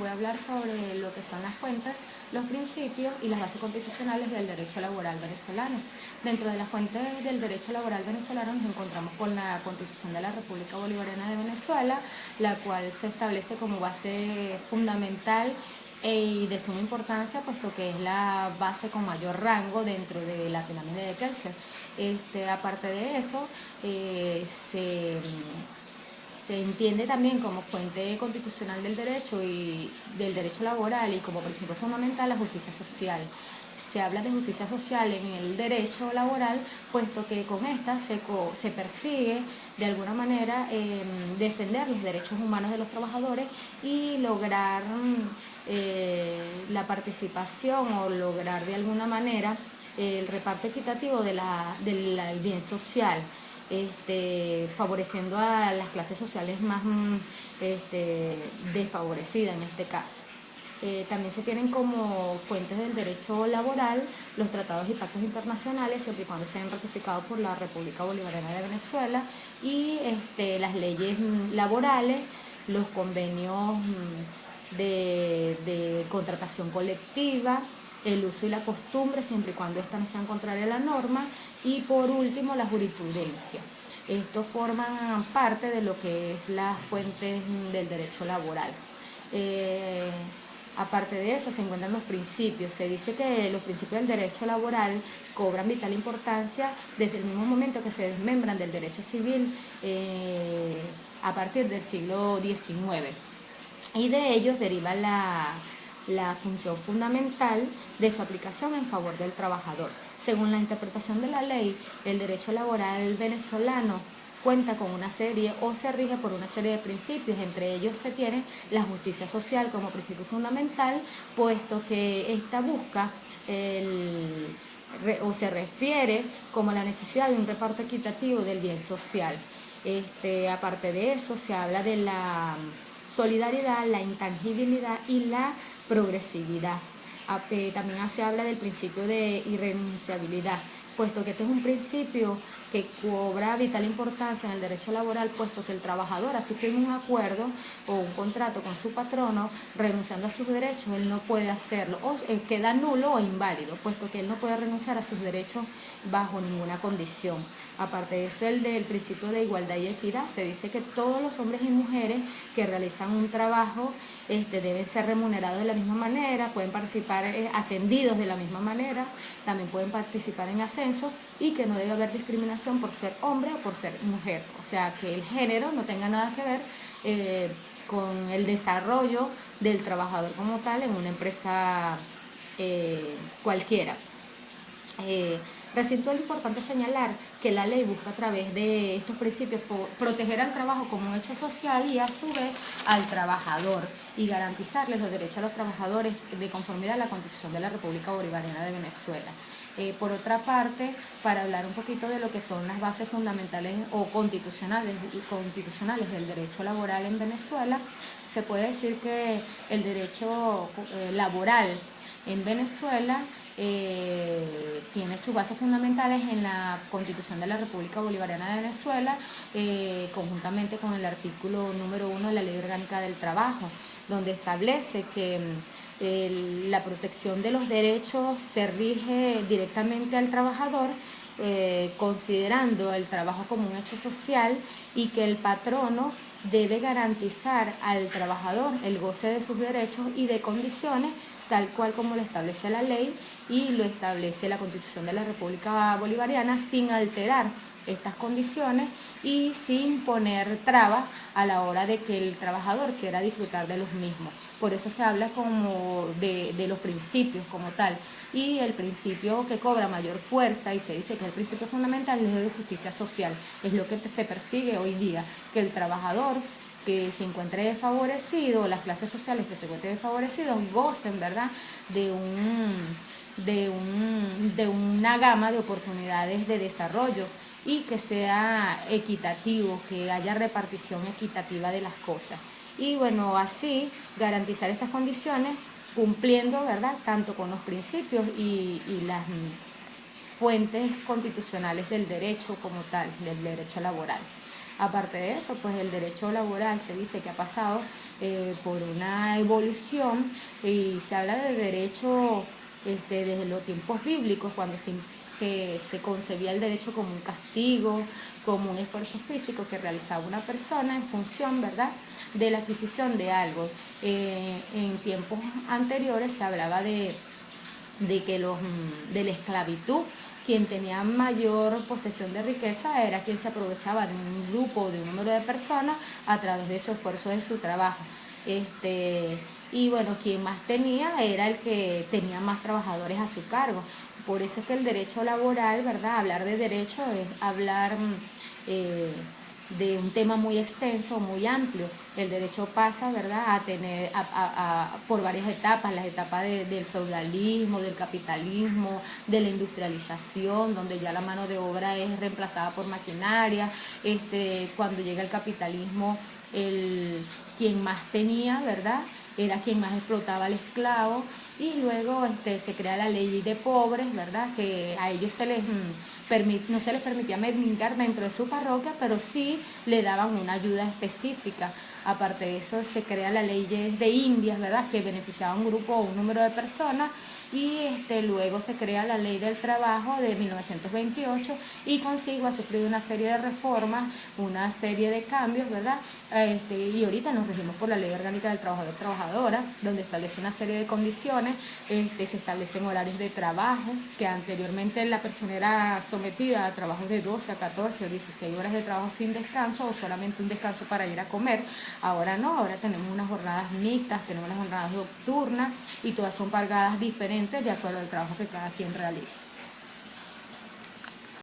voy a hablar sobre lo que son las fuentes, los principios y las bases constitucionales del derecho laboral venezolano. Dentro de las fuentes del derecho laboral venezolano nos encontramos con la Constitución de la República Bolivariana de Venezuela, la cual se establece como base fundamental y de suma importancia, puesto que es la base con mayor rango dentro de la pirámide de Kelsen. Aparte de eso, se entiende también como fuente constitucional del derecho y del derecho laboral y como principio fundamental la justicia social. Se habla de justicia social en el derecho laboral, puesto que con esta se persigue de alguna manera defender los derechos humanos de los trabajadores y lograr la participación o lograr de alguna manera el reparto equitativo del bien social. Favoreciendo a las clases sociales más desfavorecidas en este caso. También se tienen como fuentes del derecho laboral los tratados y pactos internacionales, siempre y cuando sean ratificados por la República Bolivariana de Venezuela, y las leyes laborales, los convenios de contratación colectiva, el uso y la costumbre, siempre y cuando éstas no sean contrarias a la norma, y por último la jurisprudencia. Estos forman parte de lo que es las fuentes del derecho laboral. Aparte de eso se encuentran los principios. Se dice que los principios del derecho laboral cobran vital importancia desde el mismo momento que se desmembran del derecho civil a partir del siglo XIX. Y de ellos deriva la función fundamental de su aplicación en favor del trabajador. Según la interpretación de la ley, el derecho laboral venezolano cuenta con una serie o se rige por una serie de principios. Entre ellos se tiene la justicia social como principio fundamental, puesto que esta busca o se refiere como la necesidad de un reparto equitativo del bien social. Aparte de eso, se habla de la solidaridad, la intangibilidad y la progresividad. También se habla del principio de irrenunciabilidad, puesto que este es un principio que cobra vital importancia en el derecho laboral, puesto que el trabajador, así firma un acuerdo o un contrato con su patrono, renunciando a sus derechos, él no puede hacerlo, o queda nulo o inválido, puesto que él no puede renunciar a sus derechos bajo ninguna condición. Aparte de eso, el del principio de igualdad y equidad, se dice que todos los hombres y mujeres que realizan un trabajo deben ser remunerados de la misma manera, pueden participar ascendidos de la misma manera, también pueden participar en ascenso, y que no debe haber discriminación por ser hombre o por ser mujer. O sea, que el género no tenga nada que ver con el desarrollo del trabajador como tal en una empresa cualquiera. Resulta importante señalar que la ley busca a través de estos principios proteger al trabajo como un hecho social y a su vez al trabajador, y garantizarles los derechos a los trabajadores de conformidad a la Constitución de la República Bolivariana de Venezuela. Por otra parte, para hablar un poquito de lo que son las bases fundamentales o constitucionales del derecho laboral en Venezuela, se puede decir que el derecho laboral en Venezuela tiene sus bases fundamentales en la Constitución de la República Bolivariana de Venezuela, conjuntamente con el artículo número 1 de la Ley Orgánica del Trabajo, donde establece que la protección de los derechos se rige directamente al trabajador, considerando el trabajo como un hecho social, y que el patrono debe garantizar al trabajador el goce de sus derechos y de condiciones tal cual como lo establece la ley y lo establece la Constitución de la República Bolivariana, sin alterar estas condiciones y sin poner trabas a la hora de que el trabajador quiera disfrutar de los mismos. Por eso se habla como de los principios como tal, y el principio que cobra mayor fuerza y se dice que es el principio fundamental es el de justicia social. Es lo que se persigue hoy día, que el trabajador que se encuentre desfavorecido, las clases sociales que se encuentren desfavorecidos, gocen, ¿verdad?, de una gama de oportunidades de desarrollo, y que sea equitativo, que haya repartición equitativa de las cosas. Y bueno, así garantizar estas condiciones cumpliendo, ¿verdad?, tanto con los principios y las fuentes constitucionales del derecho como tal, del derecho laboral. Aparte de eso, pues el derecho laboral se dice que ha pasado por una evolución y se habla de derecho desde los tiempos bíblicos, cuando se concebía el derecho como un castigo, como un esfuerzo físico que realizaba una persona en función, ¿verdad?, de la adquisición de algo. En tiempos anteriores se hablaba de de la esclavitud. Quien tenía mayor posesión de riqueza era quien se aprovechaba de un grupo, de un número de personas a través de su esfuerzo, de su trabajo. Y bueno, quien más tenía era el que tenía más trabajadores a su cargo. Por eso es que el derecho laboral, ¿verdad? Hablar de derecho es hablar de un tema muy extenso, muy amplio. El derecho pasa, ¿verdad?, a tener por varias etapas, las etapas del feudalismo, del capitalismo, de la industrialización, donde ya la mano de obra es reemplazada por maquinaria. Cuando llega el capitalismo, quien más tenía, ¿verdad?, era quien más explotaba al esclavo, y luego se crea la ley de pobres, ¿verdad?, que a ellos no se les permitía mendigar dentro de su parroquia, pero sí le daban una ayuda específica. Aparte de eso, se crea la ley de Indias, ¿verdad?, que beneficiaba a un grupo o un número de personas, y luego se crea la ley del trabajo de 1928, y consigo ha sufrido una serie de reformas, una serie de cambios, ¿verdad? Y ahorita nos regimos por la Ley Orgánica del Trabajador y Trabajadora, donde establece una serie de condiciones. Se establecen horarios de trabajo, que anteriormente la persona era sometida a trabajos de 12 a 14 o 16 horas de trabajo sin descanso, o solamente un descanso para ir a comer. Ahora no, ahora tenemos unas jornadas mixtas, tenemos unas jornadas nocturnas, y todas son pagadas diferentes de acuerdo al trabajo que cada quien realiza.